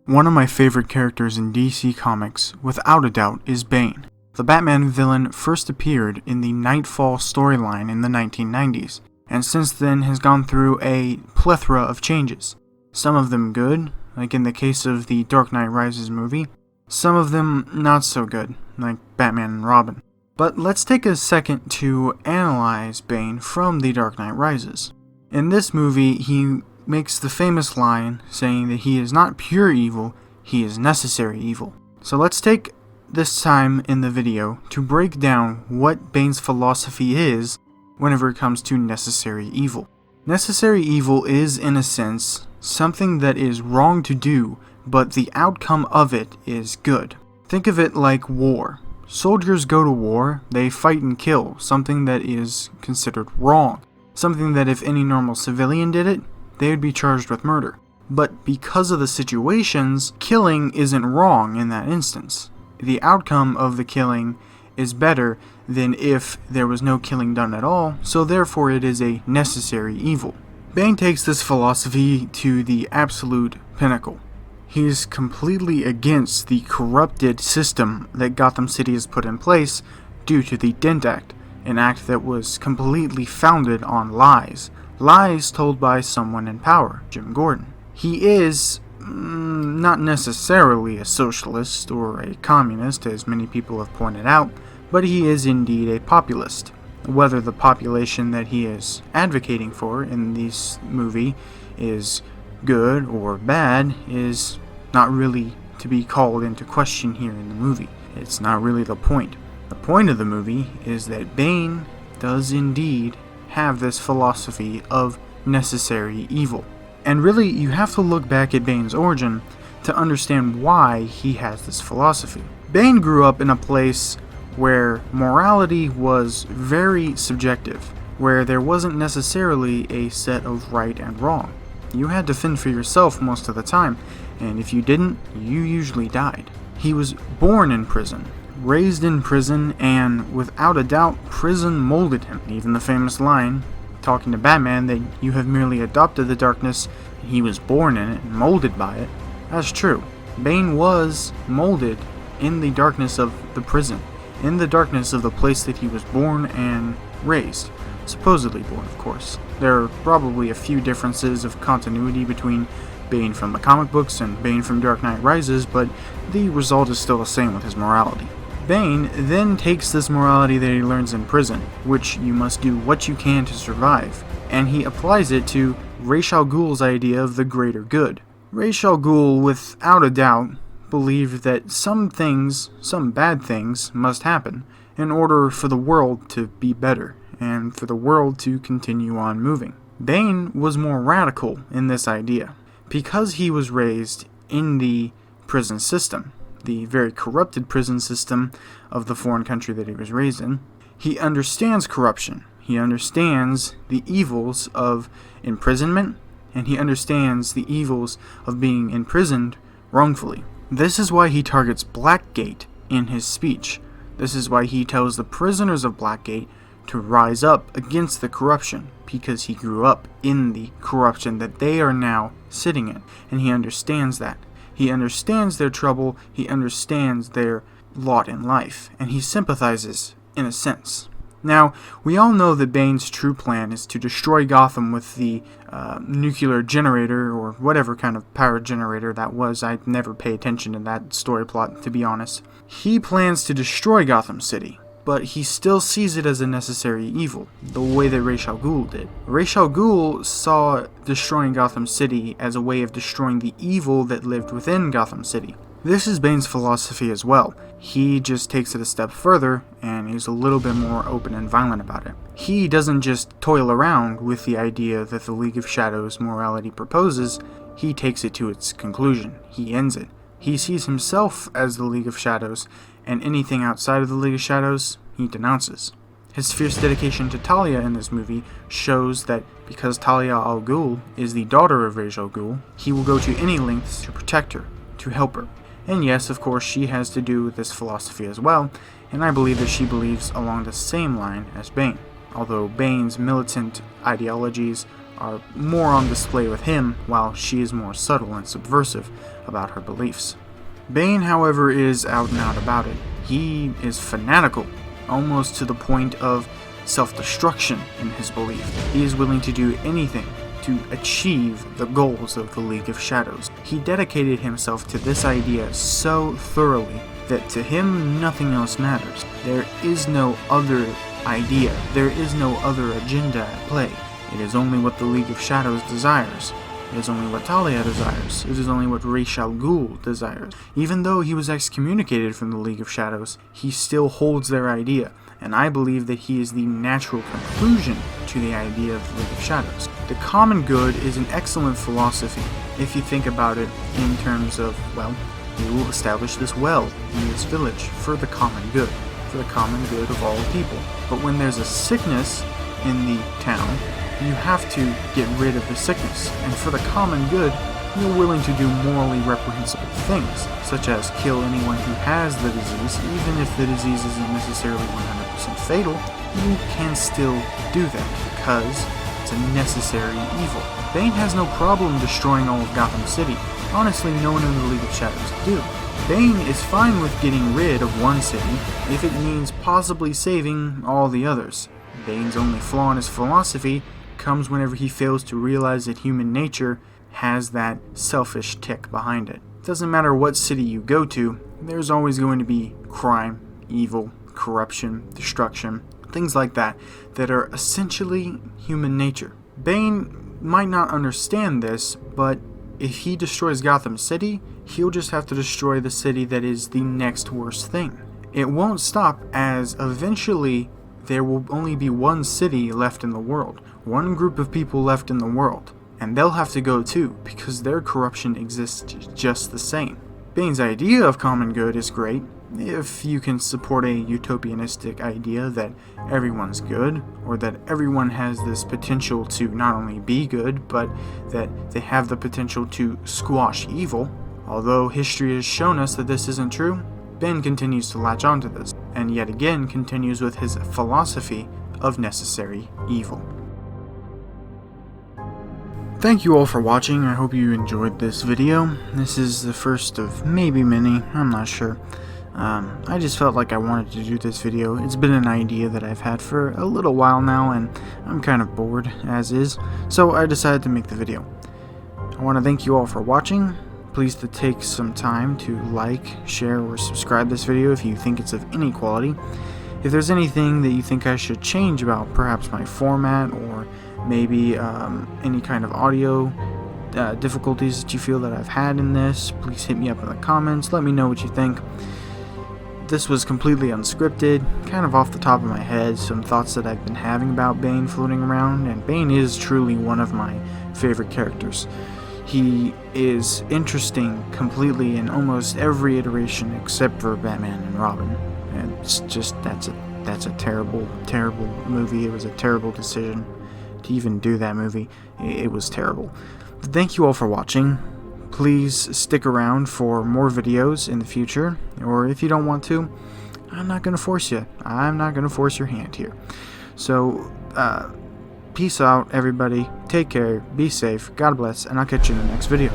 One of my favorite characters in DC Comics, without a doubt, is Bane. The Batman villain first appeared in the Nightfall storyline in the 1990s, and since then has gone through a plethora of changes. Some of them good, like in the case of the Dark Knight Rises movie, some of them not so good, like Batman and Robin. But let's take a second to analyze Bane from the Dark Knight Rises. In this movie, he makes the famous line saying that he is not pure evil, he is necessary evil. So let's take this time in the video to break down what Bane's philosophy is whenever it comes to necessary evil. Necessary evil is, in a sense, something that is wrong to do, but the outcome of it is good. Think of it like war. Soldiers go to war, they fight and kill, something that is considered wrong. Something that if any normal civilian did it, they would be charged with murder. But because of the situations, killing isn't wrong in that instance. The outcome of the killing is better than if there was no killing done at all, so therefore it is a necessary evil. Bane takes this philosophy to the absolute pinnacle. He's completely against the corrupted system that Gotham City has put in place due to the Dent Act, an act that was completely founded on lies. Lies told by someone in power, Jim Gordon. He is not necessarily a socialist or a communist, as many people have pointed out, but he is indeed a populist. Whether the population that he is advocating for in this movie is good or bad is not really to be called into question here in the movie. It's not really the point. The point of the movie is that Bane does indeed have this philosophy of necessary evil. And really, you have to look back at Bane's origin to understand why he has this philosophy. Bane grew up in a place where morality was very subjective, where there wasn't necessarily a set of right and wrong. You had to fend for yourself most of the time, and if you didn't, you usually died. He was born in prison, raised in prison, and without a doubt, prison molded him. Even the famous line, talking to Batman, that you have merely adopted the darkness, and he was born in it and molded by it. That's true. Bane was molded in the darkness of the prison, in the darkness of the place that he was born and raised. Supposedly born, of course. There are probably a few differences of continuity between Bane from the comic books and Bane from Dark Knight Rises, but the result is still the same with his morality. Bane then takes this morality that he learns in prison, which you must do what you can to survive, and he applies it to Ra's al Ghul's idea of the greater good. Ra's al Ghul, without a doubt, believed that some things, some bad things, must happen in order for the world to be better, and for the world to continue on moving. Bane was more radical in this idea. Because he was raised in the prison system, the very corrupted prison system of the foreign country that he was raised in, he understands corruption. He understands the evils of imprisonment, and he understands the evils of being imprisoned wrongfully. This is why he targets Blackgate in his speech. This is why he tells the prisoners of Blackgate to rise up against the corruption, because he grew up in the corruption that they are now sitting in, and he understands that. He understands their trouble, he understands their lot in life, and he sympathizes, in a sense. Now, we all know that Bane's true plan is to destroy Gotham with the nuclear generator, or whatever kind of power generator that was. I never pay attention to that story plot, to be honest. He plans to destroy Gotham City, but he still sees it as a necessary evil, the way that Ra's al Ghul did. Ra's al Ghul saw destroying Gotham City as a way of destroying the evil that lived within Gotham City. This is Bane's philosophy as well. He just takes it a step further, and is a little bit more open and violent about it. He doesn't just toil around with the idea that the League of Shadows morality proposes, he takes it to its conclusion. He ends it. He sees himself as the League of Shadows, and anything outside of the League of Shadows, he denounces. His fierce dedication to Talia in this movie shows that because Talia al Ghul is the daughter of Ra's al Ghul, he will go to any lengths to protect her, to help her. And yes, of course, she has to do with this philosophy as well, and I believe that she believes along the same line as Bane. Although Bane's militant ideologies are more on display with him, while she is more subtle and subversive about her beliefs. Bane, however, is out and out about it. He is fanatical, almost to the point of self-destruction in his belief. He is willing to do anything to achieve the goals of the League of Shadows. He dedicated himself to this idea so thoroughly that to him nothing else matters. There is no other idea, there is no other agenda at play. It is only what the League of Shadows desires. It is only what Talia desires. It is only what Ra's al Ghul desires. Even though he was excommunicated from the League of Shadows, he still holds their idea, and I believe that he is the natural conclusion to the idea of the League of Shadows. The common good is an excellent philosophy, if you think about it in terms of, well, he will establish this well in this village for the common good of all people. But when there's a sickness in the town, you have to get rid of the sickness, and for the common good, you're willing to do morally reprehensible things, such as kill anyone who has the disease. Even if the disease isn't necessarily 100% fatal, you can still do that, because it's a necessary evil. Bane has no problem destroying all of Gotham City. Honestly, no one in the League of Shadows do. Bane is fine with getting rid of one city, if it means possibly saving all the others. Bane's only flaw in his philosophy comes whenever he fails to realize that human nature has that selfish tick behind it. Doesn't matter what city you go to, there's always going to be crime, evil, corruption, destruction, things like that are essentially human nature. Bane might not understand this, but if he destroys Gotham City, he'll just have to destroy the city that is the next worst thing. It won't stop, as eventually there will only be one city left in the world, one group of people left in the world, and they'll have to go too, because their corruption exists just the same. Bane's idea of common good is great, if you can support a utopianistic idea that everyone's good, or that everyone has this potential to not only be good, but that they have the potential to squash evil. Although history has shown us that this isn't true, Bane continues to latch onto this, and yet again continues with his philosophy of necessary evil. Thank you all for watching. I hope you enjoyed this video. This is the first of maybe many, I'm not sure. I just felt like I wanted to do this video. It's been an idea that I've had for a little while now, and I'm kind of bored, as is, so I decided to make the video. I want to thank you all for watching. Please to take some time to like, share, or subscribe this video if you think it's of any quality. If there's anything that you think I should change about perhaps my format, or maybe any kind of audio difficulties that you feel that I've had in this, please hit me up in the comments. Let me know what you think. This was completely unscripted, kind of off the top of my head, some thoughts that I've been having about Bane floating around, and Bane is truly one of my favorite characters. He is interesting completely in almost every iteration except for Batman and Robin. And it's just, that's a terrible, terrible movie. It was a terrible decision to even do that movie. It was terrible. Thank you all for watching. Please stick around for more videos in the future, or if you don't want to, I'm not going to force you. I'm not going to force your hand here. So, peace out, everybody. Take care, be safe, God bless, and I'll catch you in the next video.